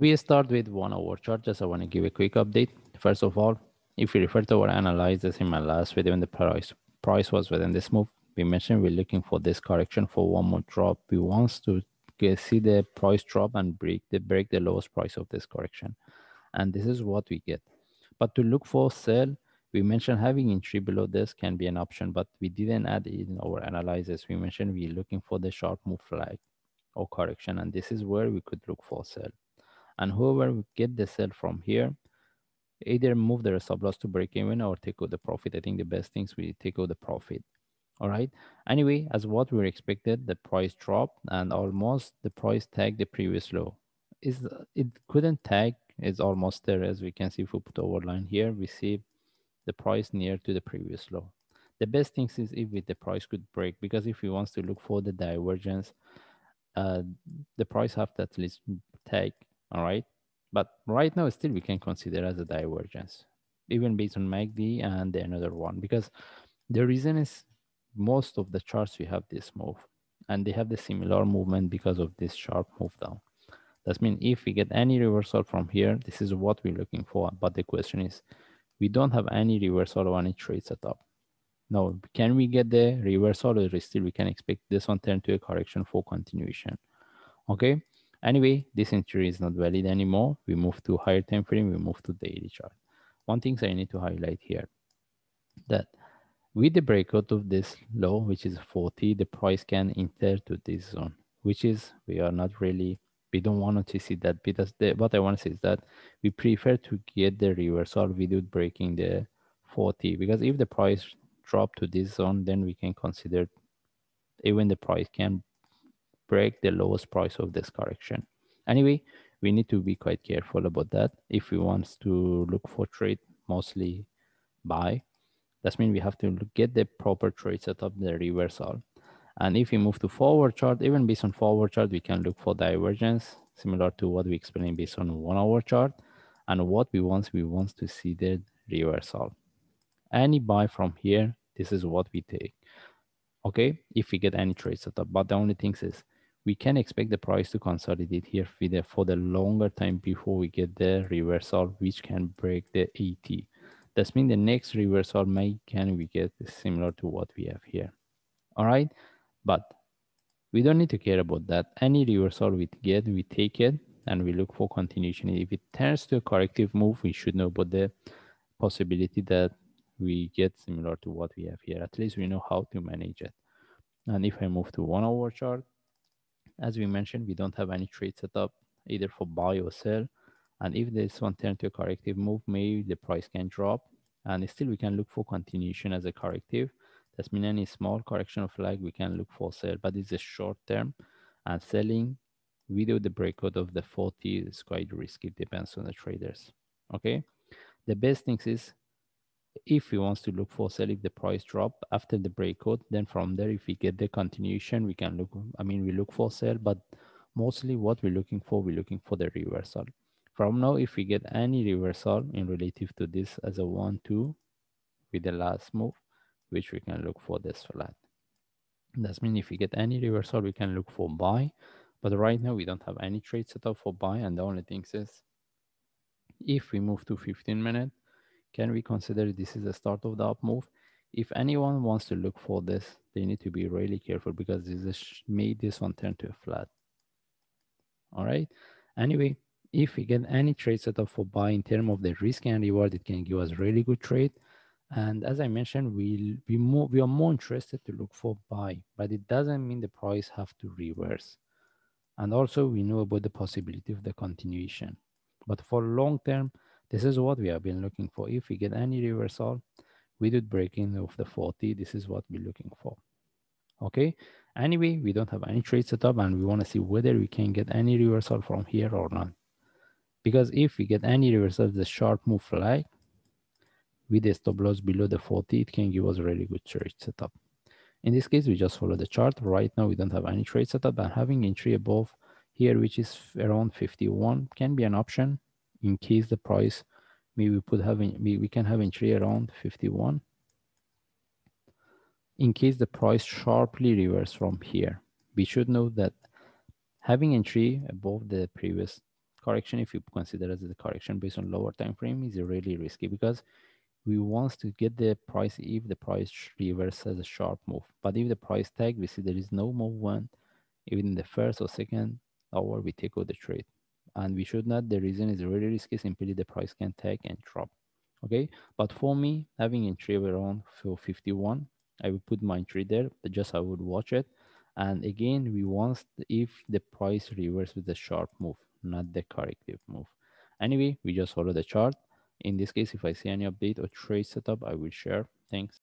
We start with 1 hour chart. Just I want to give a quick update. First of all, if we refer to our analysis in my last video, when the price was within this move, we mentioned we're looking for this correction for one more drop. We want to see the price drop and break the lowest price of this correction, and this is what we get. But to look for sell, we mentioned having entry below this can be an option, but we didn't add it in our analysis. We mentioned we're looking for the sharp move flag or correction, and this is where we could look for sell. And whoever would get the sell from here, either move their stop loss to break even or take out the profit. I think the best things we take out the profit. All right. Anyway, as what we expected, the price dropped and almost the price tagged the previous low. Is it couldn't tag, it's almost there. As we can see, if we put our line here, we see the price near to the previous low. The best thing is if the price could break, because if we wants to look for the divergence, the price have to at least tag. All right. But right now, still we can consider as a divergence, even based on MACD and another one, because the reason is most of the charts we have this move, and they have the similar movement because of this sharp move down. That means if we get any reversal from here, this is what we're looking for. But the question is, we don't have any reversal or any trade setup. Now, can we get the reversal, or still we can expect this one turn to a correction for continuation? Okay. Anyway, this entry is not valid anymore. We move to higher time frame. We move to daily chart. One thing I need to highlight here, that with the breakout of this low, which is 40, the price can enter to this zone, which is we are not really, we don't want to see that, because what I want to say is that we prefer to get the reversal without breaking the 40, because if the price drop to this zone, then we can consider even the price can break the lowest price of this correction. Anyway, we need to be quite careful about that. If we want to look for trade, mostly buy, that means we have to get the proper trade setup, the reversal. And if we move to forward chart, even based on forward chart, we can look for divergence, similar to what we explained based on 1 hour chart. And what we want to see the reversal. Any buy from here, this is what we take. Okay, if we get any trade setup. But the only thing is, we can expect the price to consolidate here for the longer time before we get the reversal, which can break the 80. That means the next reversal we get similar to what we have here. All right, but we don't need to care about that. Any reversal we get, we take it and we look for continuation. If it turns to a corrective move, we should know about the possibility that we get similar to what we have here. At least we know how to manage it. And if I move to 1 hour chart, as we mentioned, we don't have any trade setup either for buy or sell. And if this one turns to a corrective move, maybe the price can drop. And still we can look for continuation as a corrective. That means any small correction of flag, we can look for sell, but it's a short term. And selling without the breakout of the 40 is quite risky. It depends on the traders. Okay. The best thing is, if we want to look for sell, if the price drop after the breakout, then from there, if we get the continuation, we can look, we look for sell, but mostly what we're looking for the reversal. From now, if we get any reversal in relative to this as a 1-2 with the last move, which we can look for this flat. That means if we get any reversal, we can look for buy, but right now we don't have any trade setup for buy. And the only thing is, if we move to 15 minutes, can we consider this is the start of the up move? If anyone wants to look for this, they need to be really careful, because this made this one turn to a flat. All right. Anyway, if we get any trade setup for buy in terms of the risk and reward, it can give us really good trade. And as I mentioned, we are more interested to look for buy, but it doesn't mean the price have to reverse. And also we know about the possibility of the continuation. But for long term, this is what we have been looking for. If we get any reversal without breaking of the 40, this is what we're looking for. Okay. Anyway, we don't have any trade setup, and we want to see whether we can get any reversal from here or not. Because if we get any reversal, the sharp move flag with a stop loss below the 40, it can give us a really good trade setup. In this case, we just follow the chart. Right now, we don't have any trade setup, and having entry above here, which is around 51, can be an option in case the price, maybe we can have entry around 51. In case the price sharply reverse from here, we should know that having entry above the previous correction, if you consider as a correction based on lower time frame, is really risky because we want to get the price if the price reverses a sharp move. But if the price tag, we see there is no movement, even in the first or second hour, we take out the trade. And we should not, the reason is really risky, simply the price can tag and drop. Okay, but for me, having entry around 51, I would put my entry there, but just I would watch it. And again, we want if the price reverse with a sharp move, not the corrective move. Anyway, we just follow the chart. In this case, if I see any update or trade setup, I will share. Thanks.